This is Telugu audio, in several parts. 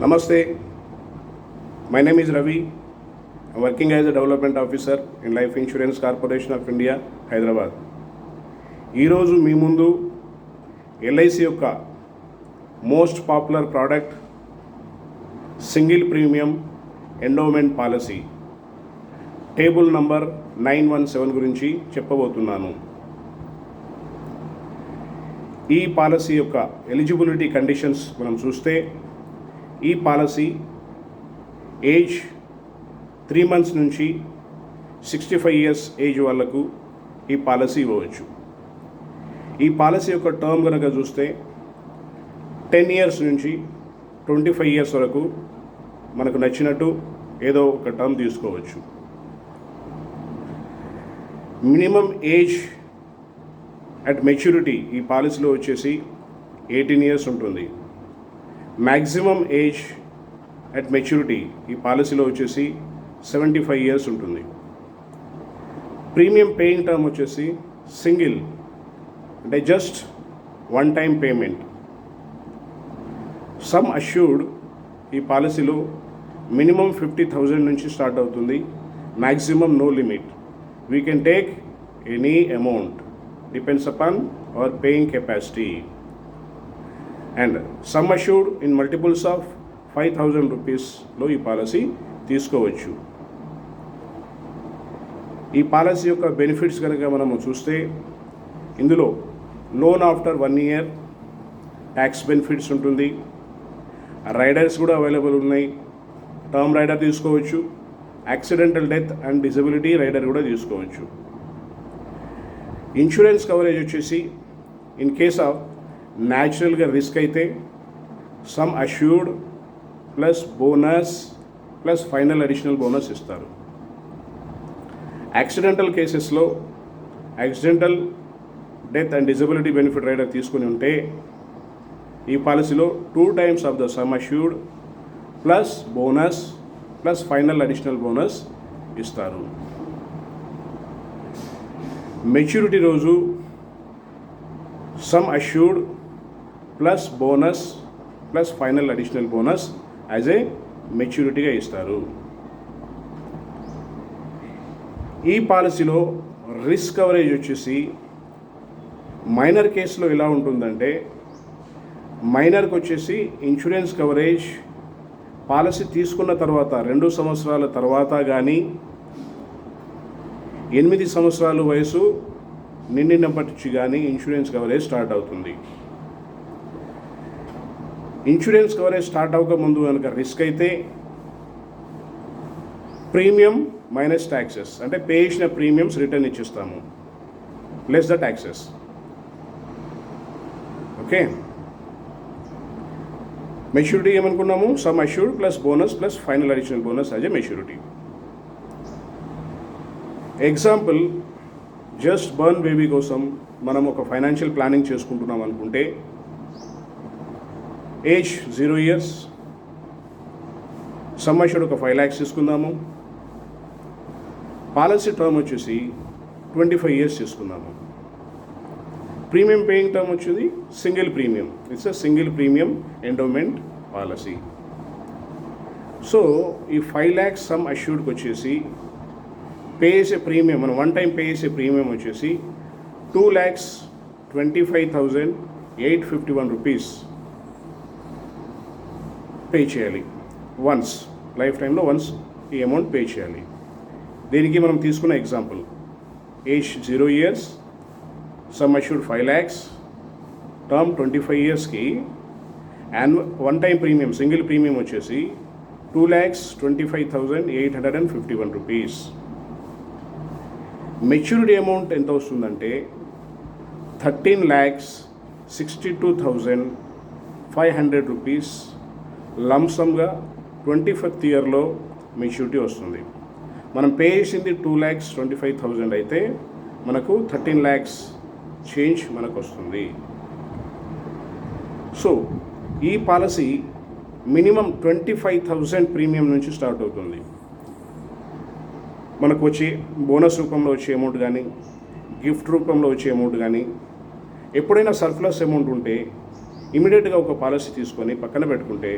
Namaste. My name is Ravi. I'm working as a development officer in Life Insurance Corporation of India, Hyderabad. ఈరోజు మీ ముందు ఎల్ఐసి యొక్క most popular product single premium endowment policy table number 917 గురించి చెప్పబోతున్నాను. ఈ పాలసీ యొక్క ఎలిజిబిలిటీ కండిషన్స్ మనం చూస్తే ఈ పాలసీ ఏజ్ 3 months నుంచి 65 years ఏజ్ వాళ్ళకు ఈ పాలసీ ఇవ్వవచ్చు. ఈ పాలసీ యొక్క టర్మ్ కనుక చూస్తే 10 years నుంచి 25 years వరకు మనకు నచ్చినట్టు ఏదో ఒక టర్మ్ తీసుకోవచ్చు. మినిమం ఏజ్ అట్ మెచ్యూరిటీ ఈ పాలసీలో వచ్చేసి 18 years ఉంటుంది. మ్యాక్సిమం ఏజ్ అట్ మెచ్యూరిటీ ఈ పాలసీలో వచ్చేసి 75 years ఉంటుంది. ప్రీమియం పేయింగ్ టర్మ్ వచ్చేసి సింగిల్ అంటే just one time payment. Sum assured ఈ పాలసీలో మినిమం 50,000 నుంచి స్టార్ట్ అవుతుంది. Maximum no limit. We can take any amount depends upon our paying capacity. And sum assured in multiples of 5,000 రూపీస్లో ఈ పాలసీ తీసుకోవచ్చు. ఈ పాలసీ యొక్క బెనిఫిట్స్ కనుక మనము చూస్తే ఇందులో loan after 1 year tax benefits ఉంటుంది. రైడర్స్ కూడా అవైలబుల్ ఉన్నాయి. టర్మ్ రైడర్ తీసుకోవచ్చు, accidental death and disability rider కూడా తీసుకోవచ్చు. ఇన్సూరెన్స్ కవరేజ్ వచ్చేసి ఇన్ కేస్ ఆఫ్ న్యాచురల్గా రిస్క్ అయితే sum assured plus bonus plus final additional bonus ఇస్తారు. యాక్సిడెంటల్ కేసెస్లో accidental death and disability benefit rider తీసుకుని ఉంటే ఈ పాలసీలో 2 times of the sum assured plus bonus plus final additional bonus ఇస్తారు. మెచ్యూరిటీ రోజు some assured plus bonus plus final additional bonus as a మెచ్యూరిటీగా ఇస్తారు. ఈ పాలసీలో రిస్క్ కవరేజ్ వచ్చేసి మైనర్ కేసులో ఎలా ఉంటుందంటే మైనర్కి వచ్చేసి ఇన్సూరెన్స్ కవరేజ్ పాలసీ తీసుకున్న తర్వాత 2 సంవత్సరాల తర్వాత కానీ 8 సంవత్సరాల వయసు నిండినప్పటి నుంచి కానీ ఇన్సూరెన్స్ కవరేజ్ స్టార్ట్ అవుతుంది. ఇన్సూరెన్స్ కవరేజ్ స్టార్ట్ అవ్వకముందు కనుక రిస్క్ అయితే ప్రీమియం మైనస్ ట్యాక్సెస్ అంటే పే చేసిన ప్రీమియమ్స్ రిటర్న్ ఇచ్చేస్తాము less the taxes. Okay, maturity ఏమనుకున్నాము? Sum assured plus bonus plus final additional bonus as a maturity. Example, just born baby కోసం మనం ఒక ఫైనాన్షియల్ ప్లానింగ్ చేసుకుంటున్నాం అనుకుంటే ఏజ్ 0 years, సమ్ అష్యూర్డ్ ఒక 5 lakhs తీసుకుందాము. పాలసీ టర్మ్ వచ్చేసి 25 years తీసుకుందాము. ప్రీమియం పేయింగ్ టర్మ్ వచ్చేది single premium. It's a single premium endowment policy. So ఈ 5 lakhs సమ్ అష్యూర్డ్కి వచ్చేసి పే చేసే ప్రీమియం మనం వన్ టైం పే చేసే ప్రీమియం వచ్చేసి 2,25,851 రూపీస్ పే చేయాలి. వన్స్ లైఫ్ టైంలో వన్స్ ఈ అమౌంట్ పే చేయాలి. దీనికి మనం తీసుకున్న example age 0 years, sum assured 5 lakhs, term 25 yearsకి one time premium single premium వచ్చేసి 2,25,851 రూపీస్. మెచ్యూరిటీ అమౌంట్ ఎంత వస్తుందంటే 13,62,500 రూపీస్ లంసమ్గా 25th yearలో మెచ్యూరిటీ వస్తుంది. మనం పే చేసింది 2,25,000 అయితే మనకు 13 lakhs చేంజ్ మనకు వస్తుంది. సో ఈ పాలసీ మినిమం 25,000 ప్రీమియం నుంచి స్టార్ట్ అవుతుంది. మనకు వచ్చే బోనస్ రూపంలో వచ్చే అమౌంట్ కానీ గిఫ్ట్ రూపంలో వచ్చే అమౌంట్ కానీ ఎప్పుడైనా సర్ప్లస్ అమౌంట్ ఉంటే ఇమీడియట్గా ఒక పాలసీ తీసుకొని పక్కన పెట్టుకుంటే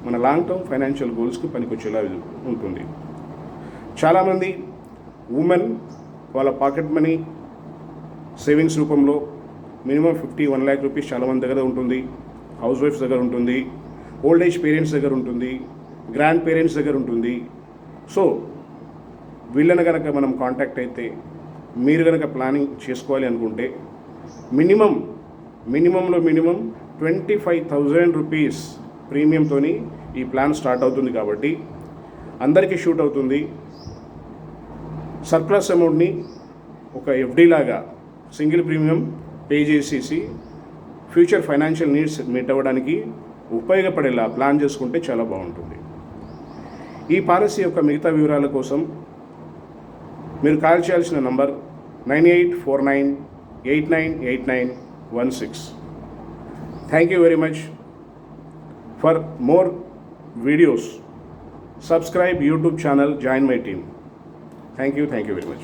మన లాంగ్ టర్మ్ ఫైనాన్షియల్ గోల్స్కి పనికొచ్చేలా ఉంటుంది. చాలామంది ఉమెన్ వాళ్ళ పాకెట్ మనీ సేవింగ్స్ రూపంలో మినిమం 1 lakh రూపీస్ చాలామంది దగ్గర ఉంటుంది. హౌస్ వైఫ్స్ దగ్గర ఉంటుంది, ఓల్డ్ ఏజ్ పేరెంట్స్ దగ్గర ఉంటుంది, గ్రాండ్ పేరెంట్స్ దగ్గర ఉంటుంది. సో వీళ్ళని కనుక మనం కాంటాక్ట్ అయితే, మీరు కనుక ప్లానింగ్ చేసుకోవాలి అనుకుంటే మినిమంలో మినిమం 25,000 రూపీస్ ప్రీమియంతో ఈ ప్లాన్ స్టార్ట్ అవుతుంది. కాబట్టి అందరికీ షూట్ అవుతుంది. సర్ప్లస్ అమౌంట్ని ఒక ఎఫ్డి లాగా సింగిల్ ప్రీమియం పే చేసేసి ఫ్యూచర్ ఫైనాన్షియల్ నీడ్స్ మీట్ అవ్వడానికి ఉపయోగపడేలా ప్లాన్ చేసుకుంటే చాలా బాగుంటుంది. ఈ పాలసీ యొక్క మిగతా వివరాల కోసం మీరు కాల్ చేయాల్సిన number 9849898916. Thank you very much. For more videos, subscribe YouTube channel, join my team. Thank you very much.